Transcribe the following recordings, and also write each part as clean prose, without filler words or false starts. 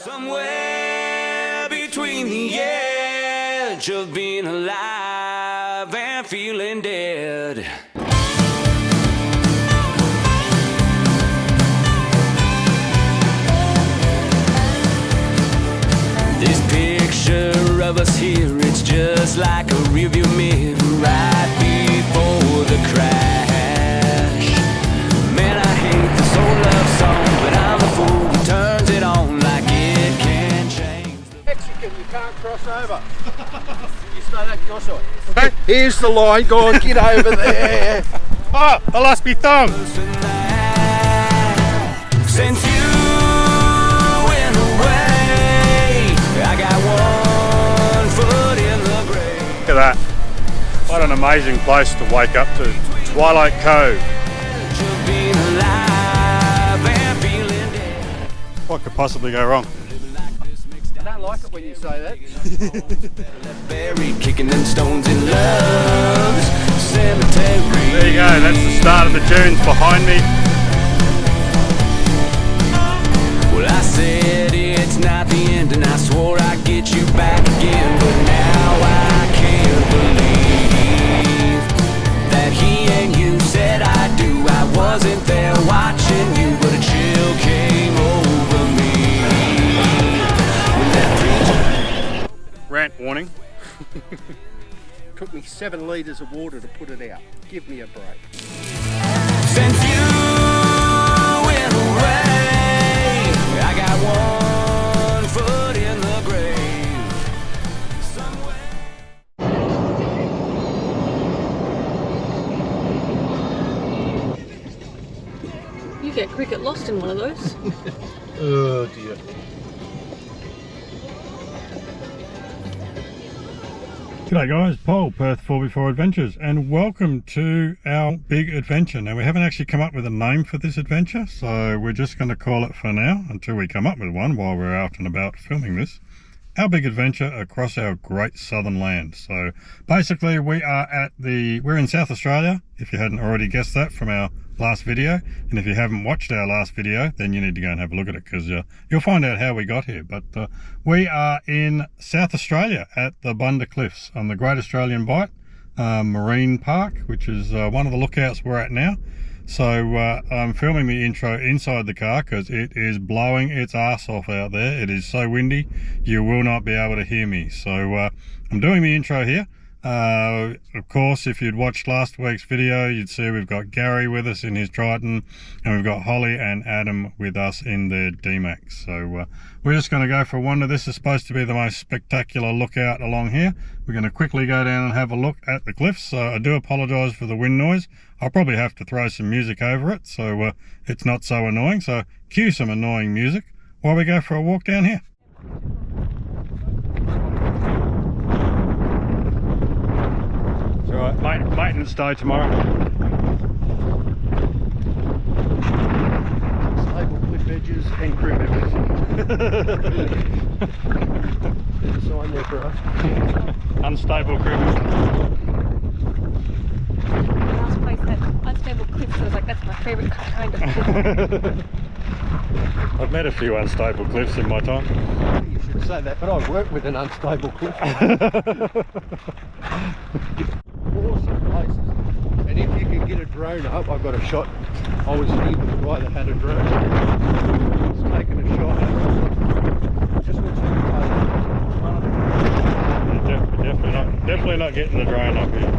Somewhere between the edge of being alive and feeling dead. This picture of us here, it's just like a rearview mirror right before the crash. Man, I hate this old love song, but I'm the fool who turns it on like it can change. Mexican, you can't cross over. You stay that your side. Okay. Here's the line, go on, get over there. Oh, I lost my thumb. Since you went away, I got one foot in the grave. Look at that. What an amazing place to wake up to. Twilight Cove. Being alive and feeling dead. What could possibly go wrong? I don't like it when you say that. Buried, kicking them stones in love's cemetery. There you go, that's the start of the dunes behind me. Well, I said it's not the end, and I swore I'd get you back again, but now I can't believe that he and you said I do. I wasn't there watching you, but a chill came over me. When that Rant warning. Took me 7 litres of water to put it out. Give me a break. since you went away, I got one foot in the grave. Somewhere. You get cricket lost in one of those. Oh dear. G'day guys, Paul, Perth 4x4 Adventures, and welcome to our big adventure. Now we haven't actually come up with a name for this adventure, so we're just going to call it for now until we come up with one while we're out and about filming this. Our big adventure across our great southern land. So basically we're in South Australia, if you hadn't already guessed that from our last video, and if you haven't watched our last video, then you need to go and have a look at it, because you'll find out how we got here. But we are in South Australia at the Bunder Cliffs on the Great Australian Bight Marine Park, which is one of the lookouts we're at now. So I'm filming the intro inside the car because it is blowing its ass off out there. It is so windy you will not be able to hear me. So I'm doing the intro here. Of course, if you'd watched last week's video, you'd see we've got Gary with us in his Triton, and we've got Holly and Adam with us in their D-Max. So we're just going to go for a wander. This is supposed to be the most spectacular lookout along here. We're going to quickly go down and have a look at the cliffs. So I do apologise for the wind noise. I'll probably have to throw some music over it so it's not so annoying. So cue some annoying music while we go for a walk down here. Right, maintenance day tomorrow. Stable cliff edges and crew members. There's a sign there for us. Unstable crew members. Last place had unstable cliffs, so I was like, that's my favourite kind of cliff. I've met a few unstable cliffs in my time. You should say that, but I've worked with an unstable cliff. Awesome places. And if you can get a drone up, I've got a shot. I was here with a guy that had a drone. He's taking a shot. Just looks like a Definitely not getting the drone up here.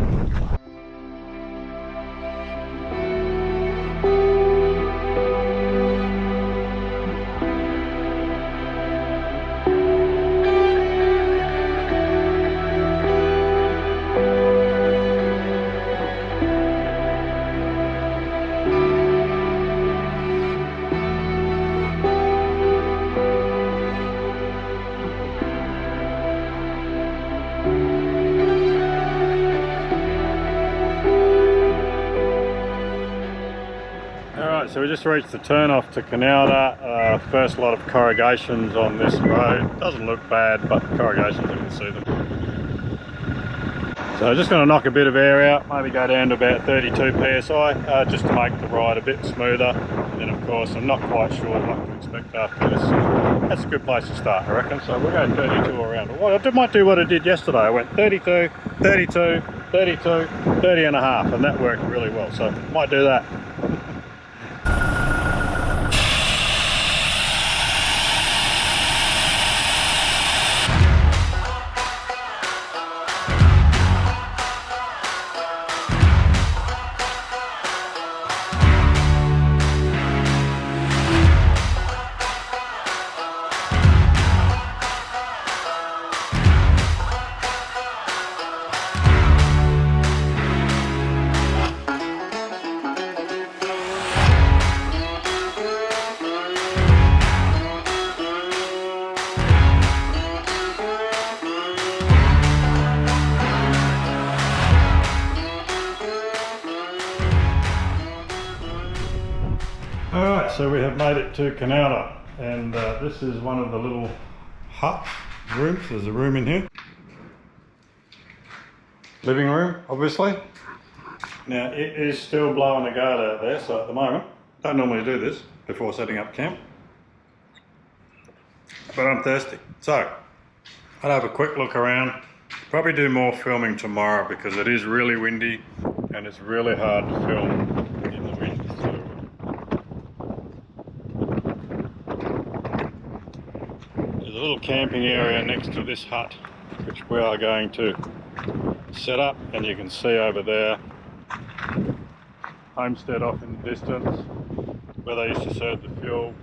So we just reached the turn off to Koonalda. First lot of corrugations on this road. Doesn't look bad, but corrugations, you can see them. So just going to knock a bit of air out, maybe go down to about 32 psi, just to make the ride a bit smoother. And then of course I'm not quite sure what to expect after this. That's a good place to start, I reckon. So we'll go 32 around. Well, I might do what I did yesterday. I went 32, 32, 32, 30 and a half, and that worked really well. So might do that. Alright, so we have made it to Koonalda, and this is one of the little hut rooms. There's a room in here. Living room, obviously. Now it is still blowing a gale out there, so at the moment, don't normally do this before setting up camp, but I'm thirsty. So, I'll have a quick look around. Probably do more filming tomorrow because it is really windy and it's really hard to film in the wind. So, there's a little camping area next to this hut which we are going to set up, and you can see over there Homestead off in the distance where they used to serve the fuel.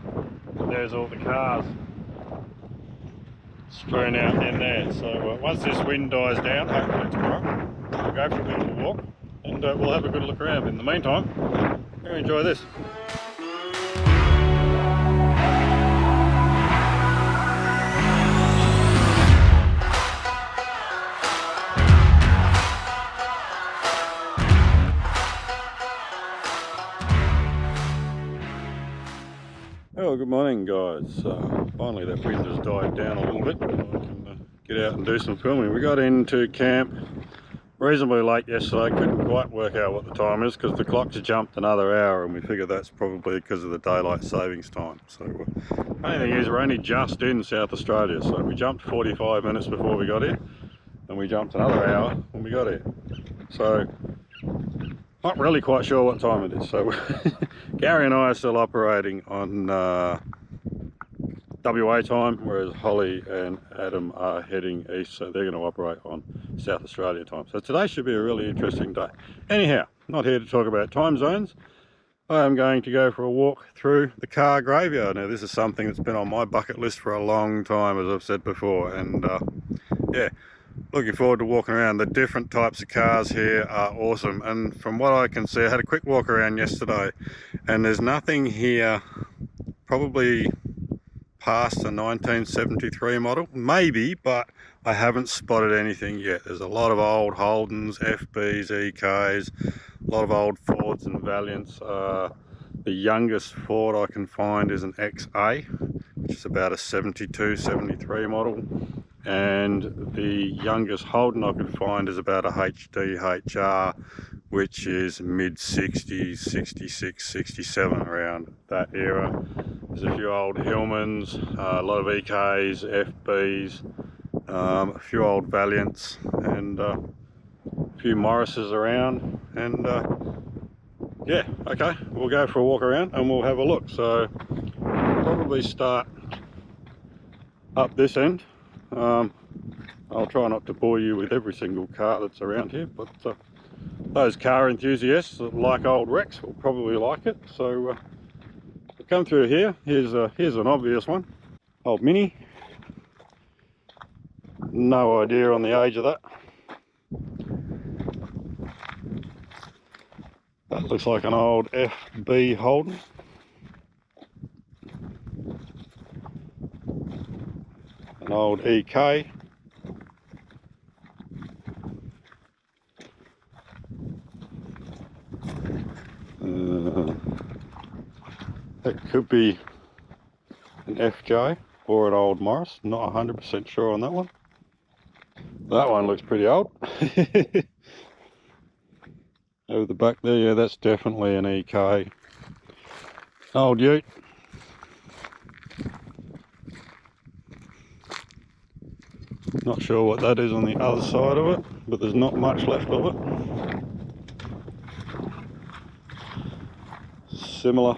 There's all the cars strewn out in there. So once this wind dies down, hopefully tomorrow, we'll go for a bit of a walk and we'll have a good look around. In the meantime, we'll enjoy this. Oh, good morning guys. Finally that wind has died down a little bit and I can get out and do some filming. We got into camp reasonably late yesterday, couldn't quite work out what the time is because the clock's jumped another hour, and we figure that's probably because of the daylight savings time. So only thing is we're only just in South Australia, so we jumped 45 minutes before we got here and we jumped another hour when we got here. So not really quite sure what time it is. So Gary and I are still operating on WA time, whereas Holly and Adam are heading east, so they're going to operate on South Australia time. So today should be a really interesting day. Anyhow, not here to talk about time zones. I am going to go for a walk through the car graveyard. Now this is something that's been on my bucket list for a long time, as I've said before, and yeah, looking forward to walking around. The different types of cars here are awesome, and from what I can see, I had a quick walk around yesterday and there's nothing here probably past the 1973 model, maybe, but I haven't spotted anything yet. There's a lot of old Holdens, FBs, EKs, a lot of old Fords and Valiants. The youngest Ford I can find is an XA, which is about a 72, 73 model. And the youngest Holden I could find is about a HD HR, which is mid 60s, 66, 67, around that era. There's a few old Hillmans, a lot of EKs, FBs, a few old Valiants, and a few Morrises around. And yeah, okay, we'll go for a walk around and we'll have a look. So probably start up this end. I'll try not to bore you with every single car that's around here, but those car enthusiasts that like old wrecks will probably like it. So we'll come through here. Here's an obvious one. Old Mini. No idea on the age of that. That looks like an old FB Holden. An old EK. That could be an FJ or an old Morris. Not 100% sure on that one. That one looks pretty old. Over the back there, yeah, that's definitely an EK. Old ute. Not sure what that is on the other side of it, but there's not much left of it. Similar.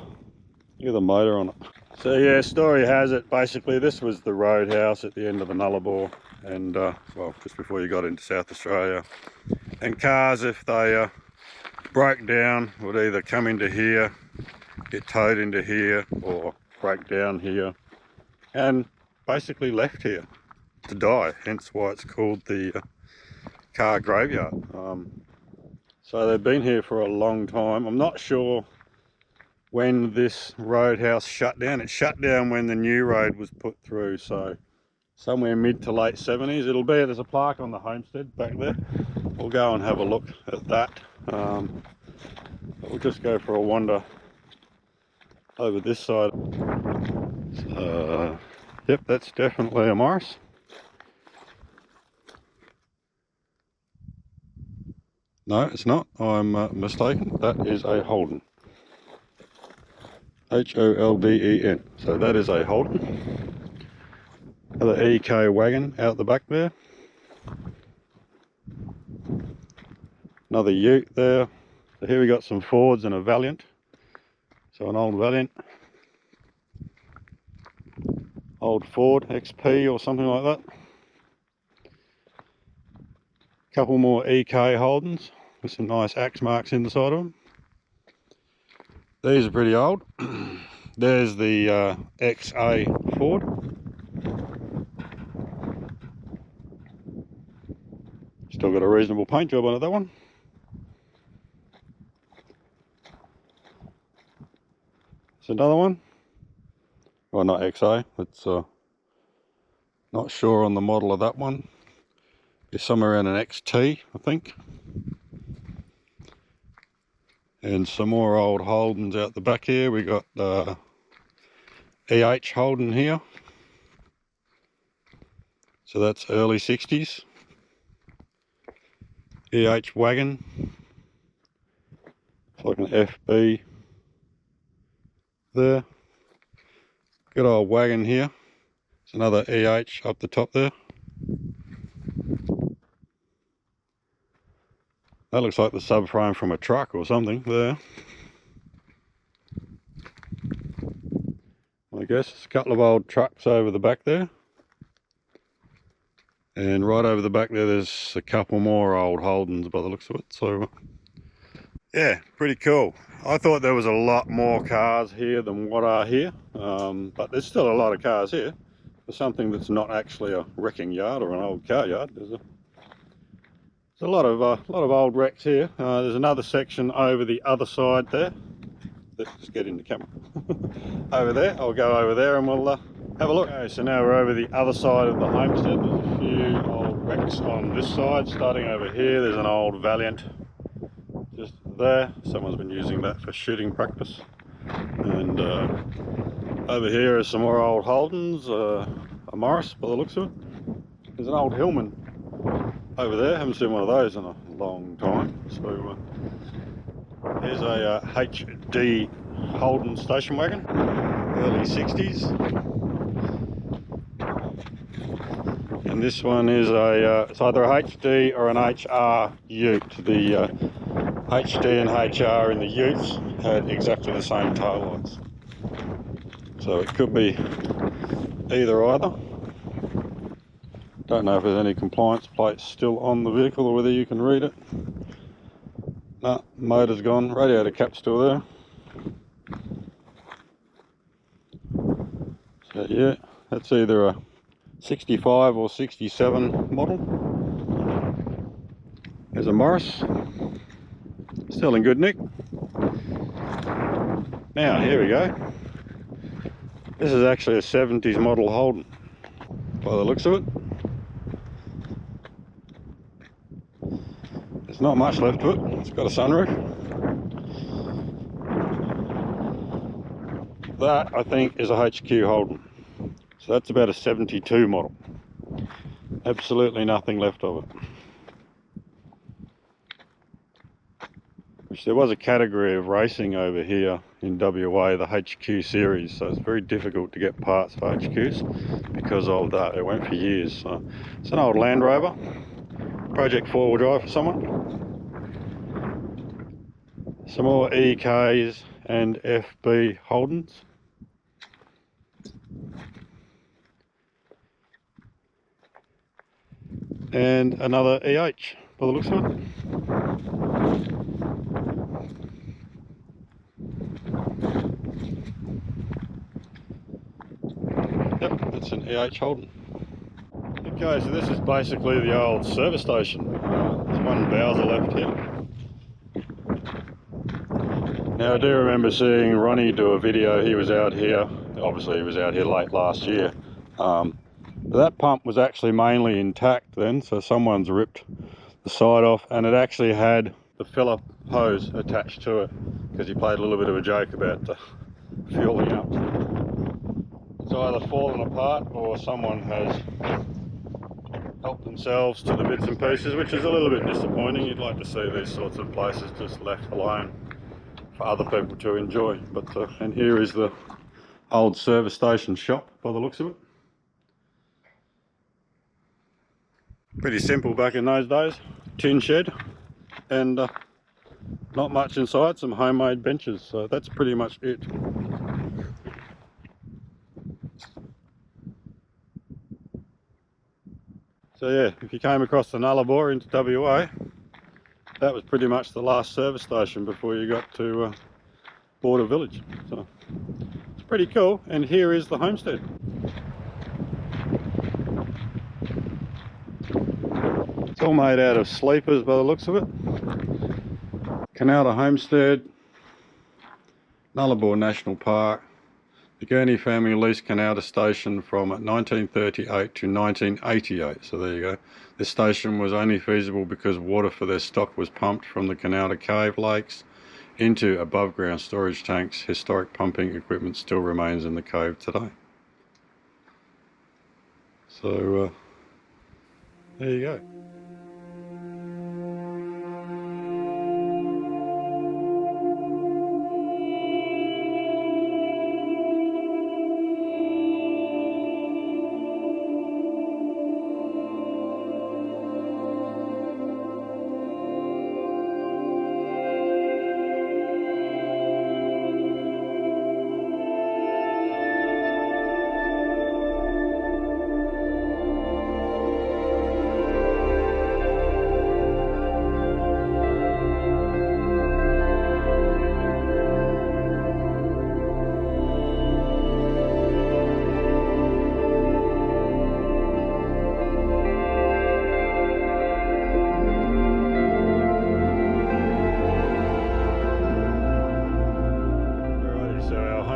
Look at the motor on it. So yeah, story has it, basically this was the roadhouse at the end of the Nullarbor, and well, just before you got into South Australia. And cars, if they broke down, would either come into here, get towed into here, or break down here, and basically left here to die, hence why it's called the car graveyard. So they've been here for a long time. I'm not sure when this roadhouse shut down. It shut down when the new road was put through, so somewhere mid to late 70s. It'll be, there's a plaque on the Homestead back there. We'll go and have a look at that. We'll just go for a wander over this side. Yep, that's definitely a Morris. No, it's not. I'm mistaken. That is a Holden. Holden. So that is a Holden. Another EK wagon out the back there. Another ute there. So here we got some Fords and a Valiant. So an old Valiant. Old Ford XP or something like that. Couple more EK Holdens with some nice axe marks in the side of them. These are pretty old. There's the XA Ford. Still got a reasonable paint job on it, that one. It's another one. Well, not XA. It's not sure on the model of that one. It's somewhere around an XT, I think. And some more old Holdens out the back here. We got EH Holden here. So that's early 60s. EH wagon. It's like an FB there. Good old wagon here. It's another EH up the top there. That looks like the subframe from a truck or something there. I guess there's a couple of old trucks over the back there. And right over the back there, there's a couple more old Holdens by the looks of it. So, yeah, pretty cool. I thought there was a lot more cars here than what are here. But there's still a lot of cars here. For something that's not actually a wrecking yard or an old car yard. There's a lot of old wrecks here. There's another section over the other side there. Let's just get in the camera. Over there, I'll go over there and we'll have a look. Okay, so now we're over the other side of the Homestead. There's a few old wrecks on this side. Starting over here, there's an old Valiant just there. Someone's been using that for shooting practice. And over here is some more old Holdens, a Morris by the looks of it. There's an old Hillman over there. Haven't seen one of those in a long time. So here's a HD Holden station wagon, early 60s. And this one is it's either a HD or an HR ute. The HD and HR in the utes had exactly the same tail lights. So it could be either. Don't know if there's any compliance plates still on the vehicle or whether you can read it. No, motor's gone, radiator cap's still there. So yeah, that's either a 65 or 67 model. There's a Morris, still in good nick. Now here we go. This is actually a 70s model Holden by the looks of it. There's not much left to it. It's got a sunroof. That I think is a HQ Holden. So that's about a 72 model. Absolutely nothing left of it. Which there was a category of racing over here in WA, the HQ series, so it's very difficult to get parts for HQs because of that. It went for years. So it's an old Land Rover, project 4-wheel drive for someone. Some more EKs and FB Holdens. And another EH by the looks of it. Yep, that's an EH Holden. Okay, so this is basically the old service station. There's one Bowser left here. Now I do remember seeing Ronnie do a video. He was out here, obviously he was out here late last year. That pump was actually mainly intact then, so someone's ripped the side off, and it actually had the filler hose attached to it because he played a little bit of a joke about fueling up. It's either fallen apart or someone has helped themselves to the bits and pieces, which is a little bit disappointing. You'd like to see these sorts of places just left alone for other people to enjoy. But and here is the old service station shop by the looks of it. Pretty simple back in those days. Tin shed and not much inside, some homemade benches, so that's pretty much it. So yeah, if you came across the Nullarbor into WA, that was pretty much the last service station before you got to Border Village. So it's pretty cool, and here is the Homestead. It's all made out of sleepers by the looks of it. Koonalda Homestead, Nullarbor National Park. The Gurney family leased Koonalda station from 1938 to 1988, so there you go. This station was only feasible because water for their stock was pumped from the Koonalda cave lakes into above ground storage tanks. Historic pumping equipment still remains in the cave today. So there you go.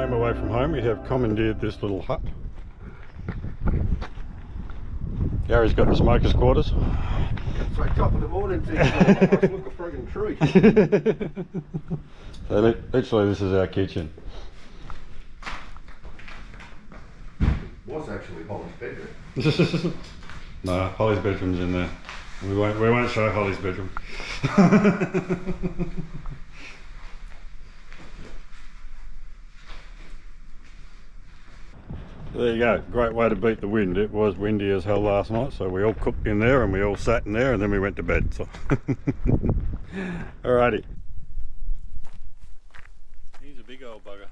Away from home, we have commandeered this little hut. Gary's got the smoker's quarters. It's like top of the morning to you, look a friggin' tree. So literally this is our kitchen. Was actually Holly's bedroom. No, Holly's bedroom's in there. We won't show Holly's bedroom. There you go, great way to beat the wind. It was windy as hell last night, so we all cooked in there and we all sat in there and then we went to bed. So alrighty. He's a big old bugger.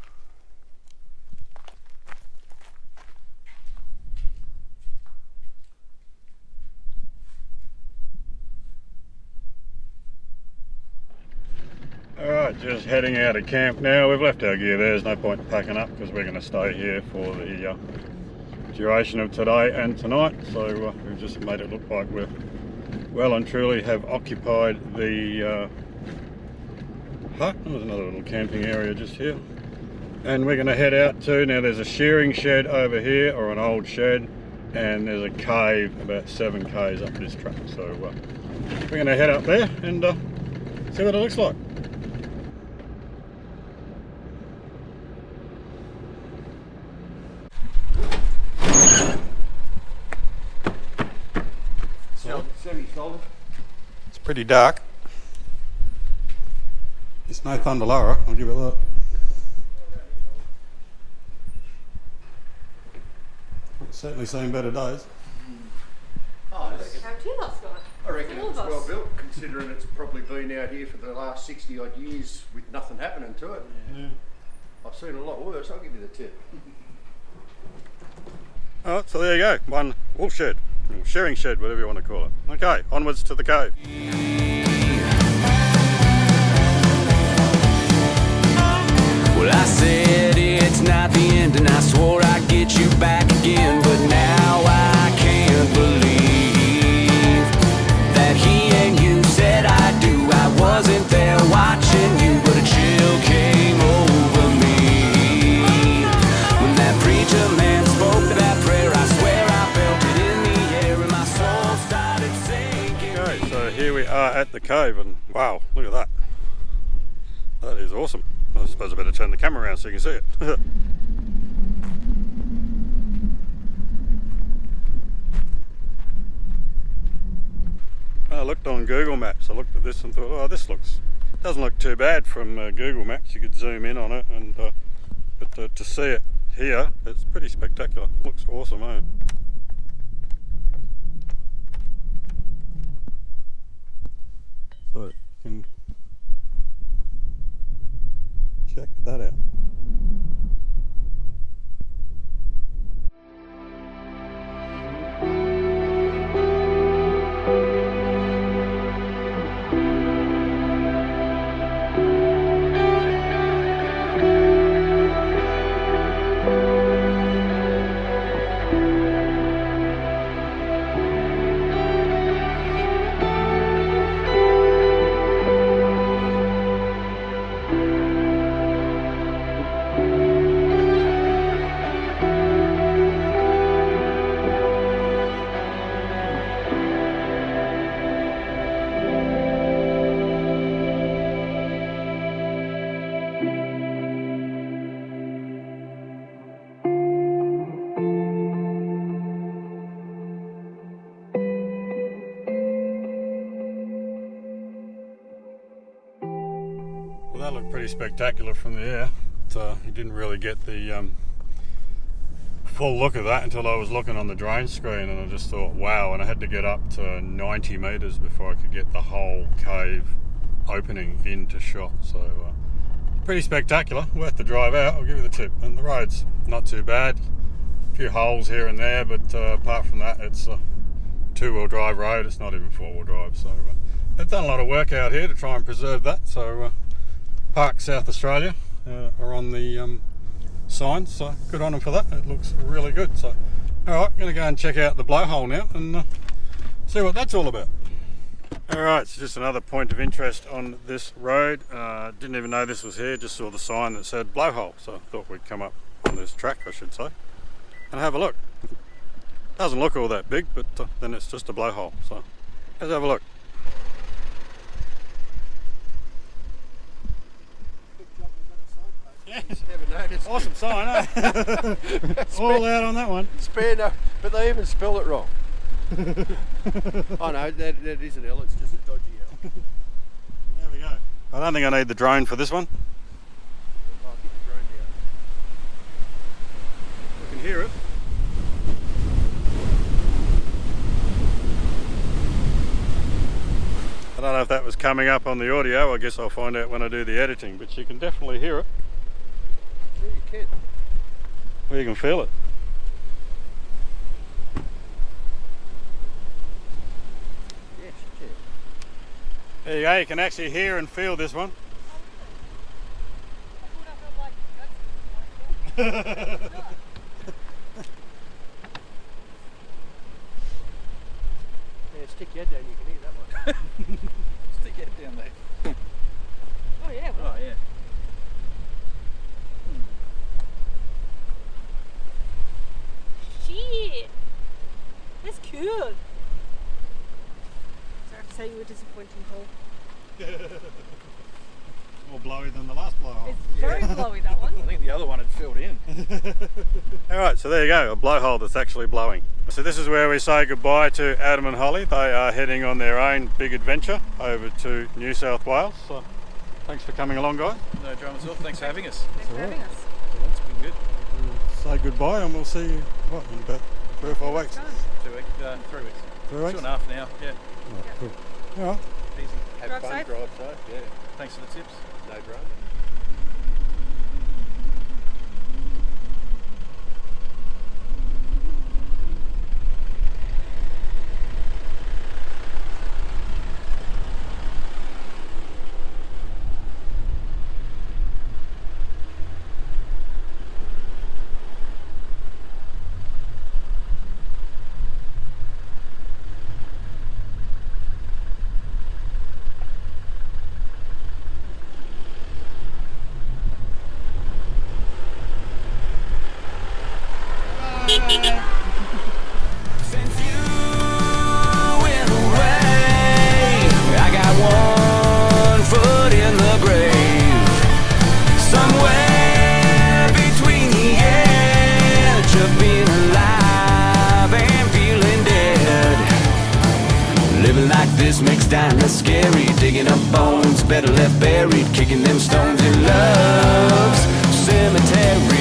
Alright, just heading out of camp now. We've left our gear there, there's no point in packing up because we're going to stay here for the duration of today and tonight. So we've just made it look like we're well and truly have occupied the hut. There's another little camping area just here. And we're going to head out to, now there's a shearing shed over here, or an old shed, and there's a cave about 7 k's up this track. So we're going to head up there and see what it looks like. Semi-solid. It's pretty dark. It's no Thunder Lara, I'll give it that. certainly seen better days. Oh, Camped here last night. I reckon All it's of us. well built, considering it's probably been out here for the last 60 odd years with nothing happening to it. Yeah. I've seen a lot worse, I'll give you the tip. Alright, so there you go. One wool shed, or shearing shed, whatever you want to call it. Okay, onwards to the cave. Well, I said it's not the end, and I swore I'd get you back again, but now I can't believe that he and you said I do. I wasn't there watching you, but a chill came over me when that preacher man spoke that prayer. I swear I felt it in the air, and my soul started sinking. Okay, so here we are at the cave, and wow, look at that. That is awesome. I suppose I better turn the camera around so you can see it. I looked on Google Maps. I looked at this and thought, oh, this doesn't look too bad from Google Maps. You could zoom in on it, and but to see it here, it's pretty spectacular. Looks awesome, eh? So you can check that out. Well, that looked pretty spectacular from the air. You didn't really get the full look of that until I was looking on the drone screen, and I just thought, wow, and I had to get up to 90 metres before I could get the whole cave opening into shot. So pretty spectacular, worth the drive out, I'll give you the tip. And the road's not too bad, a few holes here and there, but apart from that, it's a two-wheel drive road. It's not even four-wheel drive, so they've done a lot of work out here to try and preserve that. So Park South Australia are on the sign, so good on them for that. It looks really good. So alright, going to go and check out the blowhole now and see what that's all about. Alright, so just another point of interest on this road. Didn't even know this was here, just saw the sign that said blowhole, so I thought we'd come up on this track, I should say, and have a look. Doesn't look all that big, but then it's just a blowhole, so let's have a look. Yes. Never noticed. Awesome sign, eh? All out on that one. Spare no, but they even spelled it wrong. Oh no, that is an L, it's just a dodgy L. There we go. I don't think I need the drone for this one. I'll get the drone down. I can hear it. I don't know if that was coming up on the audio. I guess I'll find out when I do the editing, but you can definitely hear it. Yeah, you can. Well, you can feel it. Yes, you can. There you go, you can actually hear and feel this one. Yeah, stick your head down, you can hear that one. Stick your head down there. Oh yeah. Oh yeah. Shit. That's cool. Sorry to say you were disappointing, Paul. More blowy than the last blowhole. It's very blowy, that one. I think the other one had filled in. Alright, so there you go, a blowhole that's actually blowing. So this is where we say goodbye to Adam and Holly. They are heading on their own big adventure over to New South Wales. So thanks for coming along, guys. No drama at all. Thanks for having us. Thanks for having us. It's been good. We'll say goodbye and we'll see you, what, in about 3 or 4 weeks? 2 weeks, 3 weeks. 3 weeks? 2.5 now, yeah. Oh, cool. All right. Easy. Have Drive fun, safe. drive safe, yeah. Thanks for the tips. No drama. Since you went away, I got one foot in the grave, somewhere between the edge of being alive and feeling dead. Living like this makes dying less scary. Digging up bones, better left buried. Kicking them stones in love's cemetery.